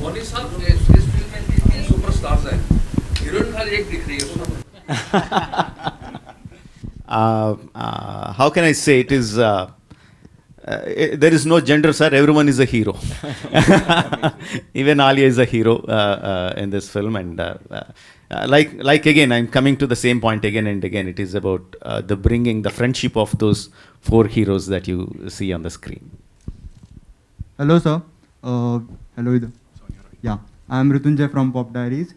मौनी साहब इस फिल्म में 3 सुपरस्टार्स हैं, हीरोइन खाली एक दिख रही है उसमें. How can I say it is there is no gender, sir. Everyone is a hero. Even Alia is a hero in this film, and like again, I'm coming to the same point again and again. It is about the bringing the friendship of those 4 heroes that you see on the screen. Hello, sir. Hello. Yeah, I'm Ritunjay from Pop Diaries.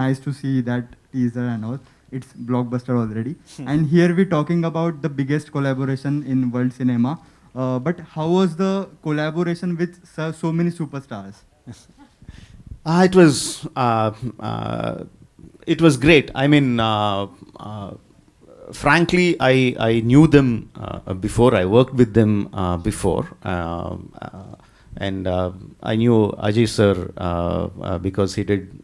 Nice to see that teaser and all. It's blockbuster already. And here we're talking about the biggest collaboration in world cinema. But how was the collaboration with so many superstars? It was great. I mean, frankly, I knew them before. I worked with them before. And I knew Ajay sir because he did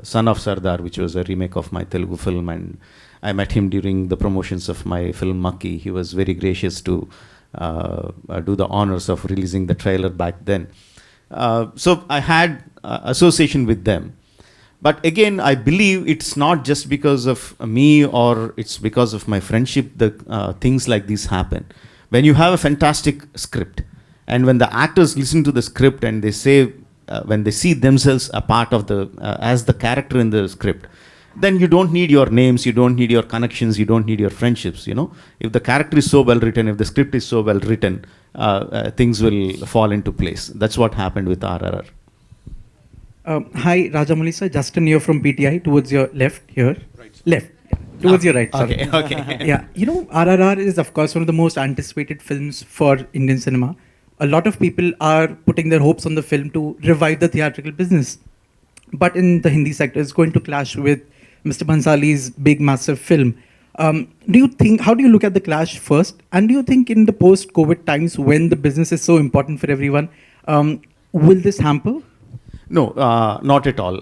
Son of Sardar, which was a remake of my Telugu film, and I met him during the promotions of my film Makki. He was very gracious to do the honors of releasing the trailer back then. So I had association with them. But again, I believe it's not just because of me or it's because of my friendship that things like this happen. When you have a fantastic script, and when the actors listen to the script and they say, when they see themselves a part of the, as the character in the script, then you don't need your names, you don't need your connections, you don't need your friendships, you know. If the character is so well written, if the script is so well written, things will fall into place. That's what happened with RRR. Hi, Rajamouli sir, Justin here from PTI, towards your left here. Right. Left. Towards your right, sorry. Okay. Yeah, you know, RRR is of course one of the most anticipated films for Indian cinema. A lot of people are putting their hopes on the film to revive the theatrical business. But in the Hindi sector, it's going to clash with Mr. Bhansali's big, massive film. Do you think, how do you look at the clash first? And do you think in the post-COVID times when the business is so important for everyone, will this hamper? No, not at all.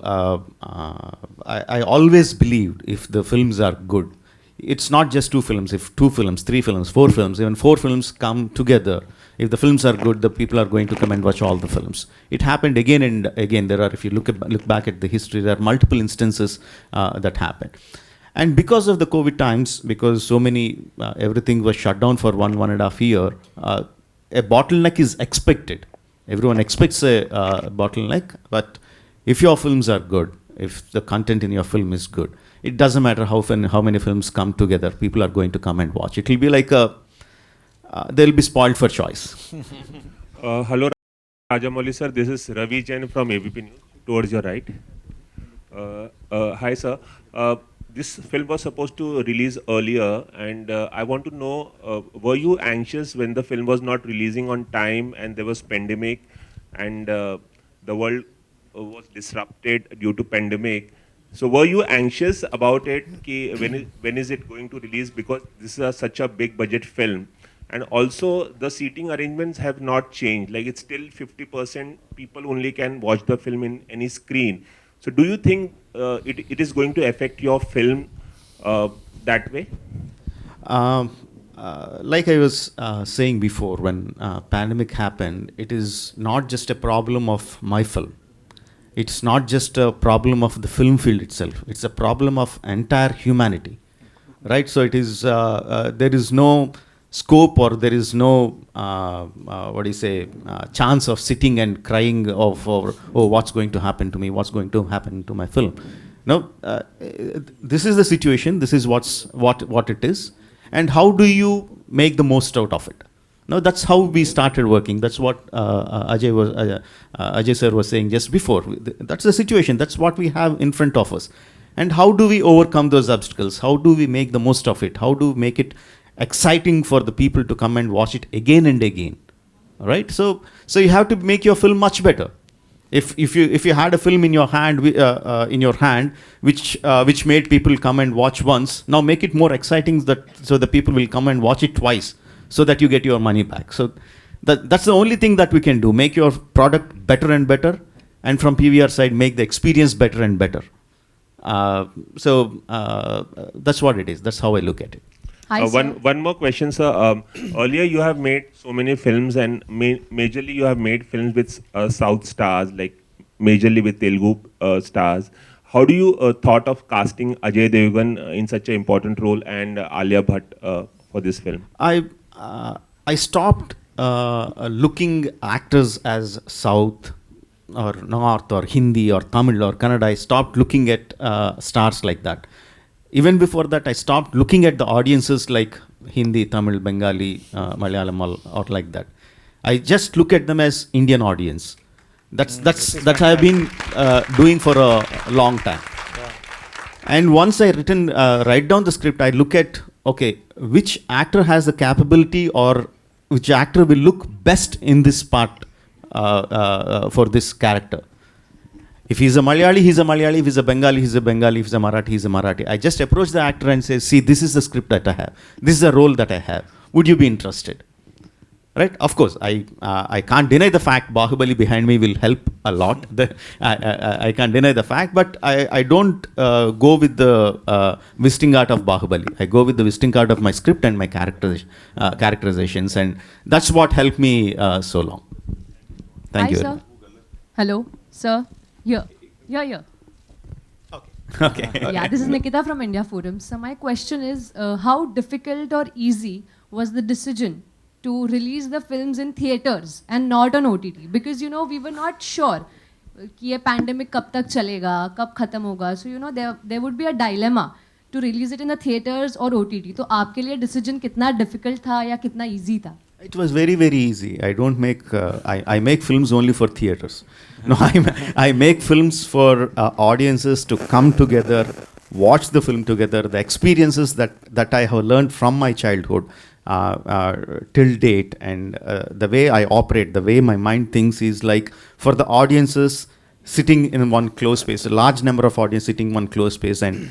I always believed if the films are good, it's not just 2 films, if 2 films, 3 films, 4 films, even 4 films come together, if the films are good, the people are going to come and watch all the films. It happened again and again. There are, if you look back at the history, there are multiple instances that happened. And because of the COVID times, because so many, everything was shut down for 1.5 year, a bottleneck is expected. Everyone expects a bottleneck, but if your films are good, if the content in your film is good, it doesn't matter how many films come together, people are going to come and watch. It will be like they'll be spoiled for choice. Hello, Rajamouli sir. This is Ravi Jain from ABP News. Towards your right. Hi, sir. This film was supposed to release earlier, and I want to know, were you anxious when the film was not releasing on time and there was pandemic and the world was disrupted due to pandemic? So were you anxious about it? Ki when is it going to release? Because this is such a big budget film. And also the seating arrangements have not changed. Like it's still 50% people only can watch the film in any screen. So do you think it is going to affect your film that way? Like I was saying before, when pandemic happened, it is not just a problem of my film. It's not just a problem of the film field itself. It's a problem of entire humanity, right? So it is, there is no scope or there is no, chance of sitting and crying oh, what's going to happen to me? What's going to happen to my film? No, this is the situation. This is what it is. And how do you make the most out of it? No, that's how we started working. That's what Ajay sir was saying just before. That's the situation. That's what we have in front of us. And how do we overcome those obstacles? How do we make the most of it? How do we make it exciting for the people to come and watch it again and again? All right. So you have to make your film much better. If you had a film in your hand which made people come and watch once, now make it more exciting so the people will come and watch it twice, so that you get your money back. So that's the only thing that we can do. Make your product better and better, and from PVR side, make the experience better and better. That's what it is. That's how I look at it. One more question, sir. Earlier you have made so many films, and majorly you have made films with South stars like majorly with Telugu stars. How do you thought of casting Ajay Devgan in such an important role and Alia Bhatt for this film? I stopped looking actors as South or North or Hindi or Tamil or Kannada. I stopped looking at stars like that. Even before that, I stopped looking at the audiences like Hindi, Tamil, Bengali, Malayalam or like that. I just look at them as Indian audience. That's I've been doing for a long time. And once I write down the script, I look at, okay, which actor has the capability or which actor will look best in this part for this character. If he's a Malayali, he's a Malayali. If he's a Bengali, he's a Bengali. If he's a Marathi, he's a Marathi. I just approach the actor and say, see, this is the script that I have. This is the role that I have. Would you be interested? Right? Of course, I can't deny the fact Bahubali behind me will help a lot. I can't deny the fact, but I don't go with the visiting card of Bahubali. I go with the visiting card of my script and my characterizations, and that's what helped me so long. Thank you. Sir. Hello, sir. Here. Okay. Yeah, this is Nikita from India Forum. So my question is, how difficult or easy was the decision to release the films in theaters and not on OTT? Because, we were not sure कि ये pandemic कब तक चलेगा, कब खत्म होगा. So, there would be a dilemma to release it in the theaters or OTT. तो आपके लिए decision कितना difficult था या कितना easy था? It was very, very easy. I don't make, I make films only for theaters. No, I make films for audiences to come together, watch the film together, the experiences that I have learned from my childhood till date, and the way I operate, the way my mind thinks is like for the audiences sitting in one closed space, a large number of audience sitting in one closed space and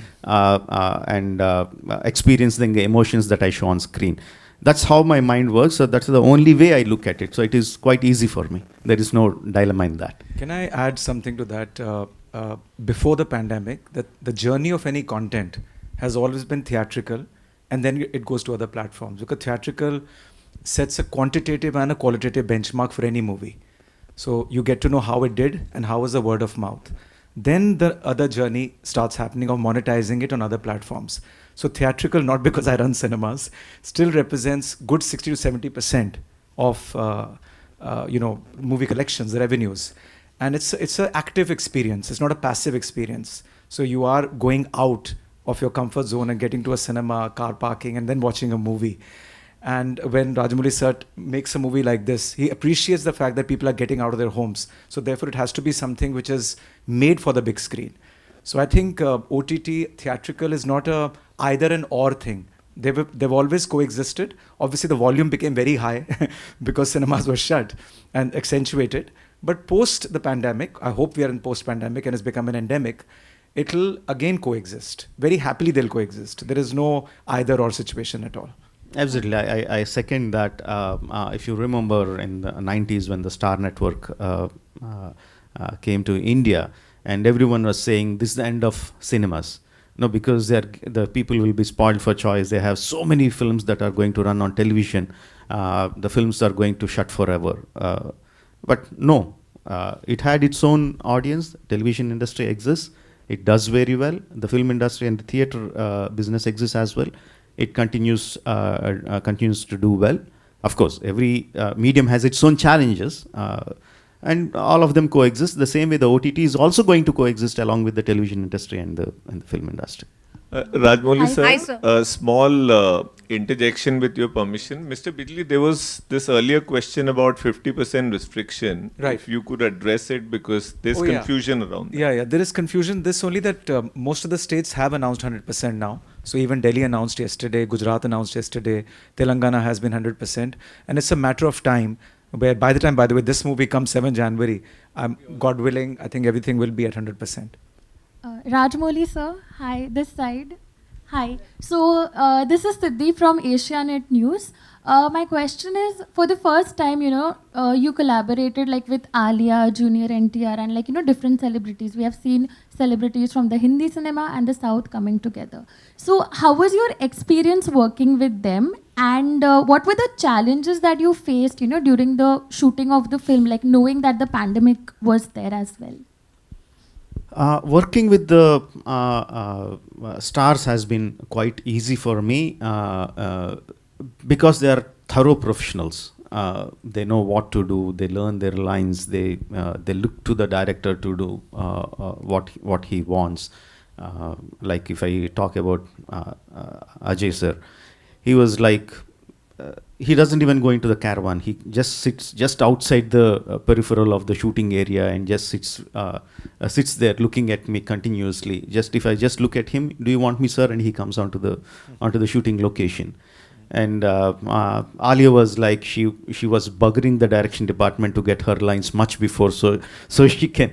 experiencing the emotions that I show on screen. That's how my mind works. So that's the only way I look at it. So it is quite easy for me. There is no dilemma in that. Can I add something to that? Before the pandemic, that the journey of any content has always been theatrical, and then it goes to other platforms. Because theatrical sets a quantitative and a qualitative benchmark for any movie. So you get to know how it did and how was the word of mouth. Then the other journey starts happening of monetizing it on other platforms. So theatrical, not because I run cinemas, still represents good 60 to 70% of movie collections, the revenues. And it's an active experience. It's not a passive experience. So you are going out of your comfort zone and getting to a cinema, car parking, and then watching a movie. And when Rajamouli sir makes a movie like this, he appreciates the fact that people are getting out of their homes. So therefore, it has to be something which is made for the big screen. So I think OTT theatrical is not a either an or thing. They've always coexisted. Obviously, the volume became very high because cinemas were shut and accentuated. But post the pandemic, I hope we are in post-pandemic and it's become an endemic, it'll again coexist. Very happily, they'll coexist. There is no either or situation at all. Absolutely. I second that. If you remember in the 90s when the Star Network came to India, and everyone was saying this is the end of cinemas. No, because the people will be spoiled for choice. They have so many films that are going to run on television. The films are going to shut forever. But no, it had its own audience. Television industry exists. It does very well. The film industry and the theater business exists as well. It continues to do well. Of course, every medium has its own challenges. And all of them coexist. The same way the OTT is also going to coexist along with the television industry and the film industry. Rajmouli sir, Hi, sir. a small interjection with your permission. Mr. Bijli, there was this earlier question about 50% restriction. Right. If you could address it, because there's Oh, yeah. confusion around that. Yeah, there is confusion. This only that most of the states have announced 100% now. So even Delhi announced yesterday, Gujarat announced yesterday, Telangana has been 100%. And it's a matter of time where by the way, this movie comes 7 January, God willing, I think everything will be at 100%. Rajmouli sir, hi, this side. Hi. So this is Siddhi from Asianet News. My question is, for the first time, you collaborated like with Alia, Junior NTR, and different celebrities. We have seen celebrities from the Hindi cinema and the South coming together. So how was your experience working with them? And what were the challenges that you faced, during the shooting of the film, like knowing that the pandemic was there as well? Working with the stars has been quite easy for me because they are thorough professionals. They know what to do. They learn their lines. They look to the director to do what he wants. Like if I talk about Ajay sir, he was like. He doesn't even go into the caravan. He just sits just outside the peripheral of the shooting area and just sits there looking at me continuously. Just if I just look at him, do you want me, sir? And he comes onto the shooting location. And Alia was like she was buggering the direction department to get her lines much before, so she can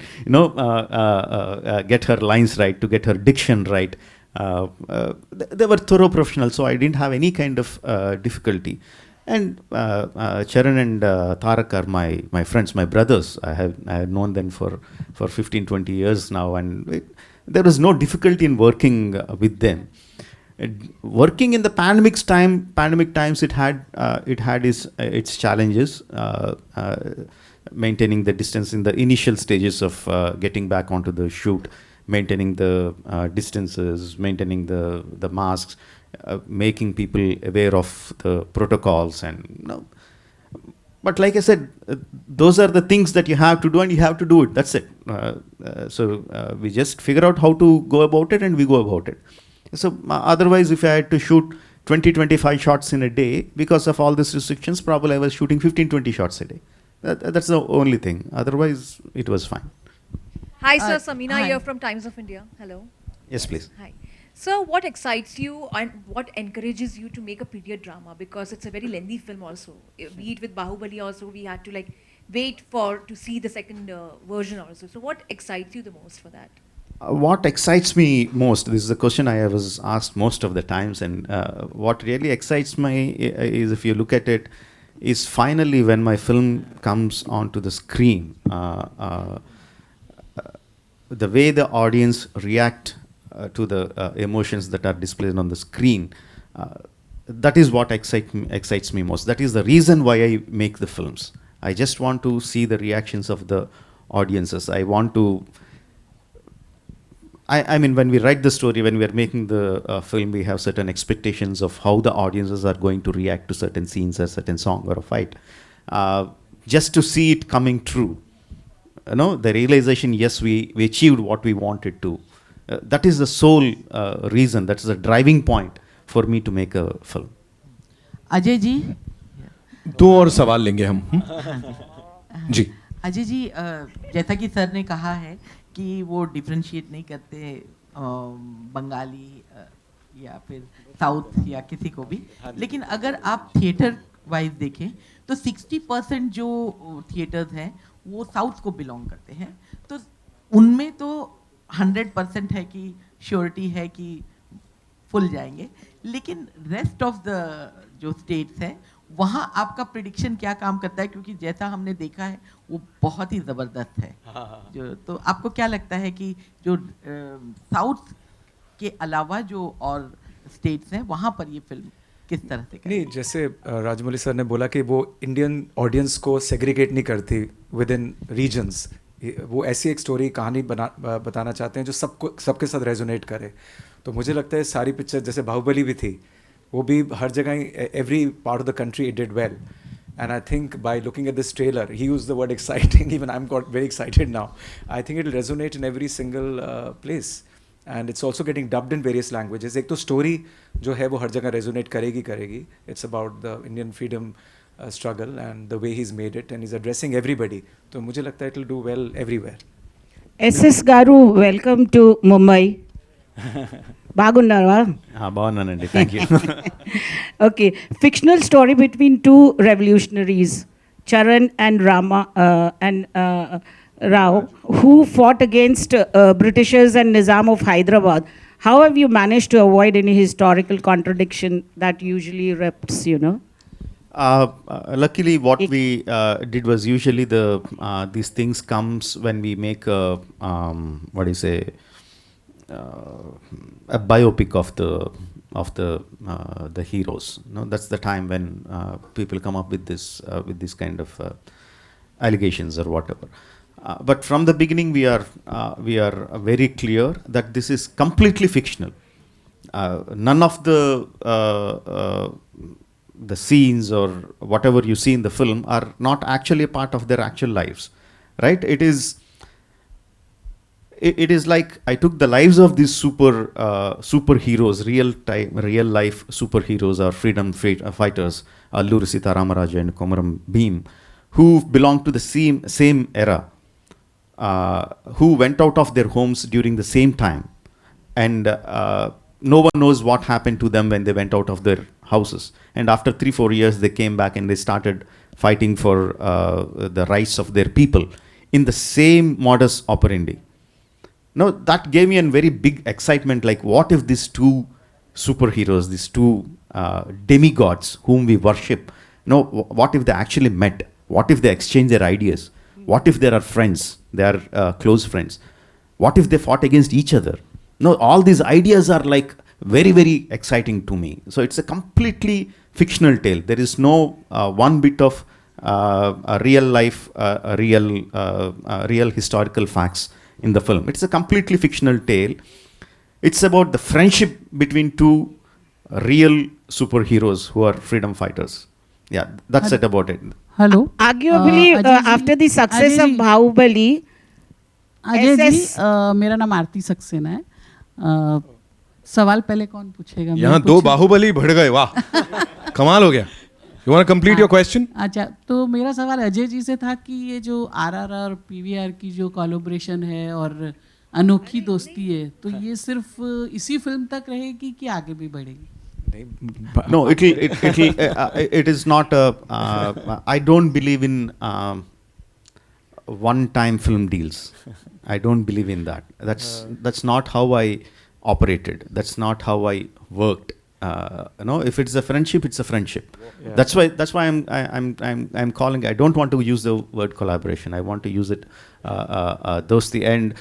get her lines right, to get her diction right. They were thorough professionals, so I didn't have any kind of difficulty. And Charan and Tarak are my friends, my brothers. I have known them for 15, 20 years now, and there was no difficulty in working with them. Working in the pandemic times, it had its challenges. Maintaining the distance in the initial stages of getting back onto the shoot, maintaining the distances, maintaining the masks, making people aware of the protocols, and but like I said, those are the things that you have to do, and you have to do it. That's it. So we just figure out how to go about it, and we go about it. So otherwise, if I had to shoot 20-25 shots in a day, because of all these restrictions, probably I was shooting 15-20 shots a day. That's the only thing. Otherwise, it was fine. Hi, sir. Samina hi. here from Times of India. Hello. Yes, please. Hi. Sir, what excites you and what encourages you to make a period drama? Because it's a very lengthy film also. Be it with Bahubali also, we had to wait to see the second version also. So what excites you the most for that? What excites me most, this is a question I was asked most of the times, and what really excites me is, if you look at it, is finally when my film comes onto the screen, the way the audience react to the emotions that are displayed on the screen, that is what excites me most. That is the reason why I make the films. I just want to see the reactions of the audiences. I want to I mean, when we write the story, when we are making the film, we have certain expectations of how the audiences are going to react to certain scenes, a certain song or a fight. Just to see it coming true, the realization, yes, we achieved what we wanted to. That is the sole reason, that is the driving point for me to make a film. Ajay ji, 2 और सवाल लेंगे हम जी। अजय जी, जैसा कि sir ने कहा है कि वो डिफ्रेंशिएट नहीं करते बंगाली या फिर साउथ या किसी को भी, लेकिन अगर आप थिएटर वाइज देखें तो 60% जो थिएटर्स हैं वो साउथ को बिलोंग करते हैं, तो उनमें तो 100% है कि श्योरिटी है कि फुल जाएंगे, लेकिन रेस्ट ऑफ द जो स्टेट्स हैं वहाँ आपका प्रिडिक्शन क्या काम करता है? क्योंकि जैसा हमने देखा है वो बहुत ही ज़बरदस्त है। जो तो आपको क्या लगता है कि जो साउथ के अलावा जो और स्टेट्स हैं वहाँ पर ये फिल्म किस तरह से नहीं, जैसे राजमौली सर ने बोला कि वो इंडियन ऑडियंस को सेग्रीगेट नहीं करती विद इन रीजन्स, वो ऐसी एक स्टोरी कहानी बताना चाहते हैं जो सबके साथ रेजोनेट करे। तो मुझे लगता है सारी पिक्चर, जैसे बाहुबली भी थी, वो भी हर जगह every part of the country it did well, and I think by looking at this trailer, he used the word exciting, even I'm got very excited now. I think it will resonate in every single place, and it's also getting dubbed in various languages. एक तो story जो है वो हर जगह resonate करेगी। It's about the Indian freedom struggle and the way he's made it, and he's addressing everybody. तो मुझे लगता है it will do well everywhere. SS Garu, welcome to Mumbai. బాగున్నారా? బాగున్నానండి, thank you. Okay, fictional story between two revolutionaries, Charan and Rao, who fought against Britishers and Nizam of Hyderabad. How have you managed to avoid any historical contradiction that usually reps, Luckily, what we did was, usually these things comes when we make a biopic of the heroes. That's the time when people come up with this kind of allegations or whatever. But from the beginning, we are very clear that this is completely fictional. None of the scenes or whatever you see in the film are not actually a part of their actual lives, right? It is like I took the lives of these superheroes, real life superheroes or freedom fighters, Alluri Sita Ramaraja and Komaram Bhim, who belong to the same era, who went out of their homes during the same time, and no one knows what happened to them when they went out of their houses. And after 3-4 years, they came back and they started fighting for the rights of their people in the same modus operandi. Now, that gave me a very big excitement, like what if these two superheroes, these two demigods whom we worship, what if they actually met? What if they exchange their ideas? What if they are friends? They are close friends. What if they fought against each other? No, all these ideas are like very, very exciting to me. So it's a completely fictional tale. There is no one bit of real life, real historical facts in the film. It's a completely fictional tale. It's about the friendship between two real superheroes who are freedom fighters. Yeah, that's it about it. Hello. Arguably, after the success of Bahubali, Ajay ji, मेरा नाम आरती सक्सेना है. सवाल पहले कौन पूछेगा? यहाँ दो बाहुबली बढ़ गए, वाह, कमाल हो गया. You want to complete your question? अच्छा, तो मेरा सवाल अजय जी से था कि ये जो आरआरआर और पीवीआर की जो कोलैबोरेशन है और अनोखी दोस्ती है, तो ये सिर्फ इसी फिल्म तक रहेगी कि आगे भी बढ़ेगी? No, it is not I don't believe in one-time film deals. I don't believe in that. That's not how I operated. That's not how I worked. If it's a friendship, it's a friendship. Yeah. That's why I'm calling. I don't want to use the word collaboration. I want to use it dosti. And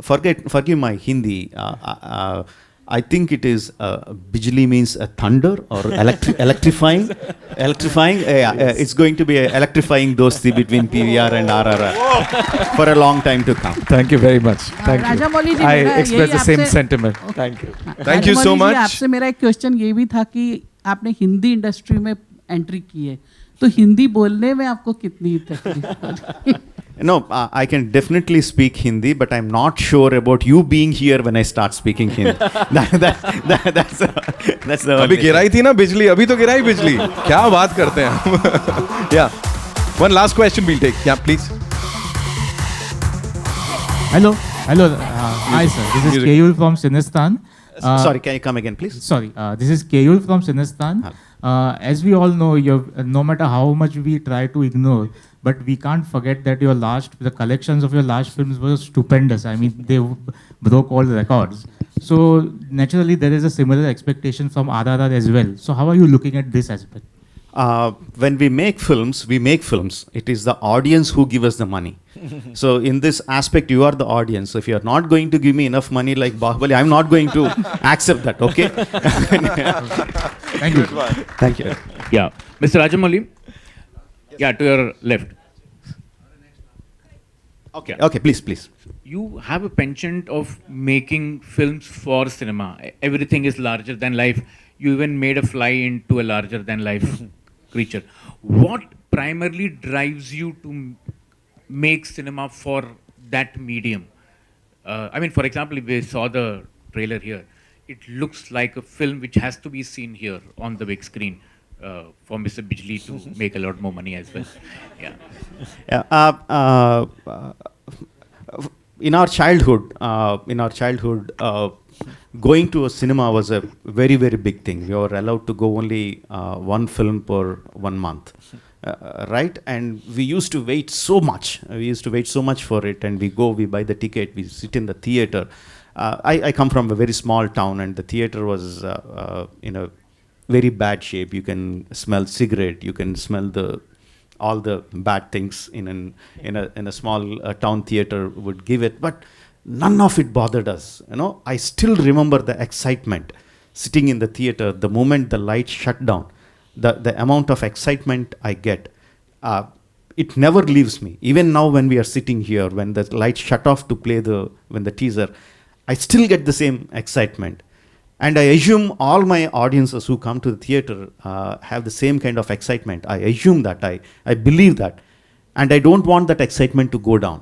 forgive my Hindi. I think it is bijli means a thunder or electrifying. It's going to be an electrifying dosti between PVR and RRR for a long time to come. Thank you very much. Thank you. Rajamouli ji, I express the same sentiment. Thank you. Thank you so much. आपसे मेरा एक question ये भी था कि आपने Hindi industry में entry की है, तो हिंदी बोलने में आपको कितनी तकलीफ? No, I can definitely speak Hindi, but I'm not sure about you being here when I start speaking Hindi. That's the अभी गिराई थी ना बिजली, अभी तो गिराई बिजली. क्या बात करते हैं हम? Yeah. One last question we'll take. Yeah, please. Hello. Hi, sir. This is Keyul from Sinistan. Sorry, can you come again, please? Sorry. This is Keyul from Sinistan. As we all know, no matter how much we try to ignore, but we can't forget that the collections of your last films were stupendous. I mean, they broke all the records. So naturally, there is a similar expectation from RRR as well. So how are you looking at this aspect? When we make films, It is the audience who give us the money. So in this aspect, you are the audience. So if you are not going to give me enough money like Bahubali, I'm not going to accept that, okay? Thank you. Thank you. Yeah. Mr. Rajamouli? Yeah, to your left. Okay, please. You have a penchant of making films for cinema. Everything is larger than life. You even made a fly into a larger than life creature. What primarily drives you to make cinema for that medium? I mean, for example, if we saw the trailer here, it looks like a film which has to be seen here on the big screen for Mr. Bijli to make a lot more money as well. Yeah. In our childhood, going to a cinema was a very, very big thing. We were allowed to go only one film per 1 month, right? And we used to wait so much. For it, and we buy the ticket, we sit in the theater. I come from a very small town, and the theater was in a very bad shape. You can smell cigarette. You can smell all the bad things in a small town theater would give it, but none of it bothered us. I still remember the excitement sitting in the theater the moment the lights shut down. The amount of excitement I get. it never leaves me. Even now when we are sitting here, when the lights shut off to play the teaser, I still get the same excitement. And I assume all my audiences who come to the theater have the same kind of excitement. I assume that, I believe that. And I don't want that excitement to go down.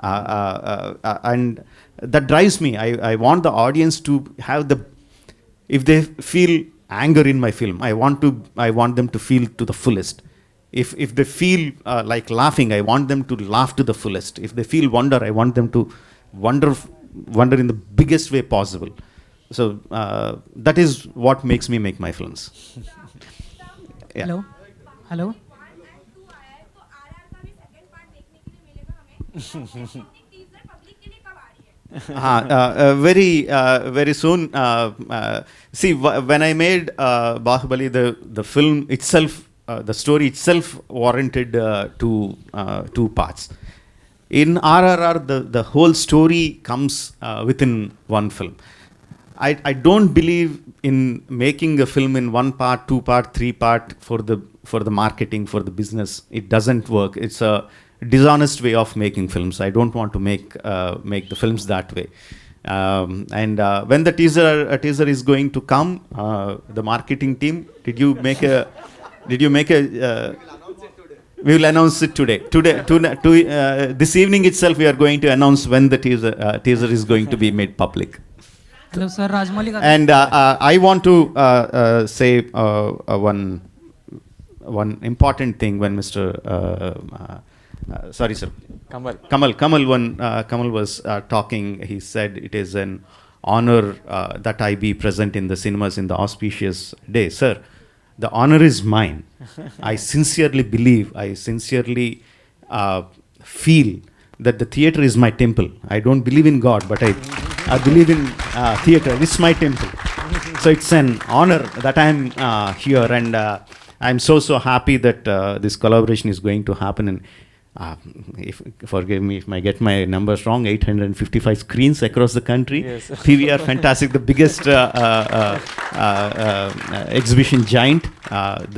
And that drives me. I want the audience to have if they feel anger in my film, I want them to feel to the fullest. If they feel like laughing, I want them to laugh to the fullest. If they feel wonder, I want them to wonder in the biggest way possible. So that is what makes me make my films. Yeah. Hello. Very soon. See, when I made Bahubali, the film itself, the story itself warranted two parts. In RRR, the whole story comes within one film. I don't believe in making a film in 1 part, 2 part, 3 part for the marketing, for the business. It doesn't work. It's a dishonest way of making films. I don't want to make the films that way. And when the teaser is going to come, the marketing team, did you make a? We will announce it today. This evening itself, we are going to announce when the teaser is going to be made public. Hello, sir. Rajmouli garu. And I want to say one important thing when Mr. Sorry, sir. Kamal, when Kamal was talking, he said it is an honor that I be present in the cinemas in the auspicious day. Sir, the honor is mine. I sincerely believe, I sincerely feel that the theater is my temple. I don't believe in God, but I believe in theater. It's my temple. So it's an honor that I'm here, and I'm so happy that this collaboration is going to happen. And forgive me if I get my numbers wrong, 855 screens across the country. Yes. PVR, fantastic, the biggest exhibition giant.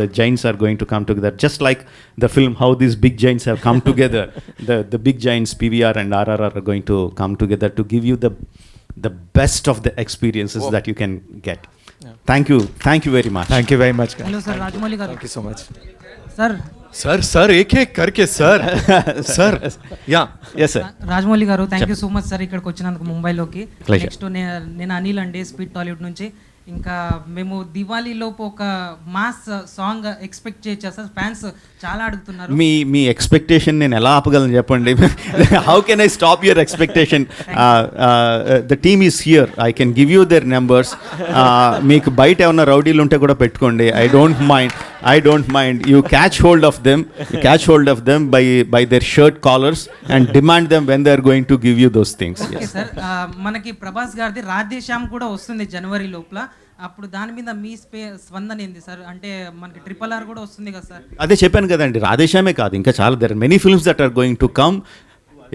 The giants are going to come together, just like the film, how these big giants have come together. The big giants, PVR and RRR, are going to come together to give you the best of the experiences that you can get. Yeah. Thank you very much. Thank you very much, guys. Hello, sir. Rajmouli garu. Thank you so much. Sir, एक करके sir. Yeah. Yes, sir. Rajamouli గారు, thank you so much sir ఇక్కడికి వచ్చినందుకు ముంబైలోకి. Pleasure. Next నేను అనిల్ అండి, speed Tollywood నుంచి. ఇంకా మేము దివాళీలోపు ఒక మాస్ సాంగ్ ఎక్స్పెక్ట్ చేయొచ్చా సార్? ఫ్యాన్స్ చాలా అడుగుతున్నారు. మీ ఎక్స్పెక్టేషన్ నేను ఎలా ఆపగలను చెప్పండి? How can I stop your expectation? The team is here. I can give you their numbers. మీకు బయట ఏమన్నా రౌడీలు ఉంటే కూడా పెట్టుకోండి. I don't mind. You catch hold of them by their shirt collars and demand them when they are going to give you those things. Okay sir, మనకి ప్రభాస్ గారిది రాధేశ్యామ్ కూడా వస్తుంది జనవరి లోపల. అప్పుడు దాని మీద మీ స్పందన ఏంది సార్? అంటే మనకి RRR కూడా వస్తుంది కదా సార్? అదే చెప్పాను కదండి, రాధేశ్యామే కాదు, ఇంకా చాలా there are many films that are going to come.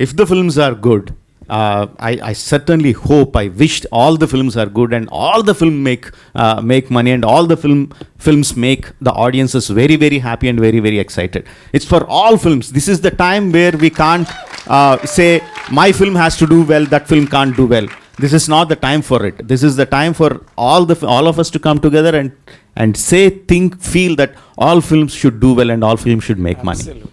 If the films are good, I certainly hope, I wish all the films are good and all the film make money, and all the films make the audiences very, very happy and very, very excited. It's for all films. This is the time where we can't say my film has to do well, that film can't do well. This is not the time for it. This is the time for all of us to come together and say, think, feel that all films should do well and all films should make money.